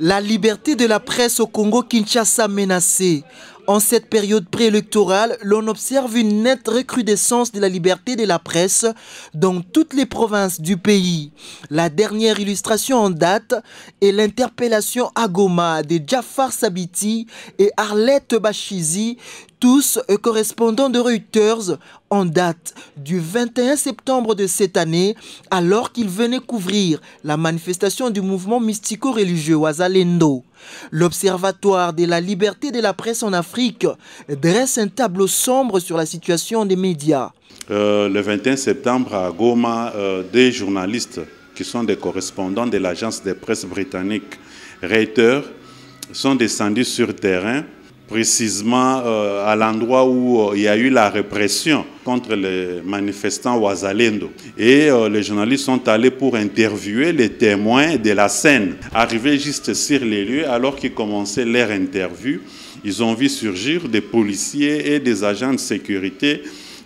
La liberté de la presse au Congo-Kinshasa menacée. En cette période préélectorale, l'on observe une nette recrudescence de la liberté de la presse dans toutes les provinces du pays. La dernière illustration en date est l'interpellation à Goma de Jafar Sabiti et Arlette Bachizi, tous correspondants de Reuters, en date du 21 septembre de cette année, alors qu'ils venaient couvrir la manifestation du mouvement mystico-religieux Wazalendo. L'Observatoire de la liberté de la presse en Afrique dresse un tableau sombre sur la situation des médias. Le 21 septembre à Goma, des journalistes qui sont des correspondants de l'agence de presse britannique Reuters sont descendus sur terrain, précisément à l'endroit où il y a eu la répression contre les manifestants Wazalendo. Et les journalistes sont allés pour interviewer les témoins de la scène. Arrivés juste sur les lieux, alors qu'ils commençaient leur interview, ils ont vu surgir des policiers et des agents de sécurité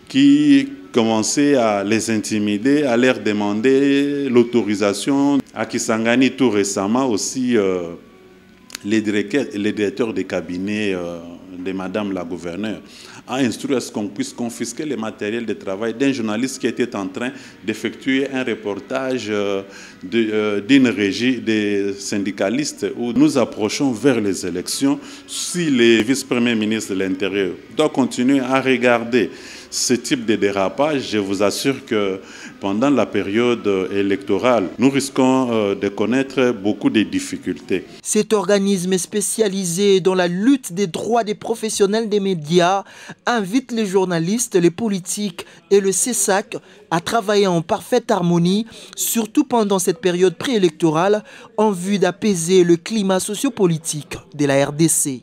qui commençaient à les intimider, à leur demander l'autorisation. À Kisangani, tout récemment aussi, les directeurs des cabinets de Madame la gouverneure a instruit à ce qu'on puisse confisquer le matériel de travail d'un journaliste qui était en train d'effectuer un reportage d'une régie des syndicalistes où nous approchons vers les élections. Si le vice-premier ministre de l'Intérieur doit continuer à regarder ce type de dérapage, je vous assure que pendant la période électorale, nous risquons de connaître beaucoup de difficultés. Cet organisme spécialisé dans la lutte des droits des professionnels des médias invite les journalistes, les politiques et le CESAC à travailler en parfaite harmonie, surtout pendant cette période préélectorale, en vue d'apaiser le climat sociopolitique de la RDC.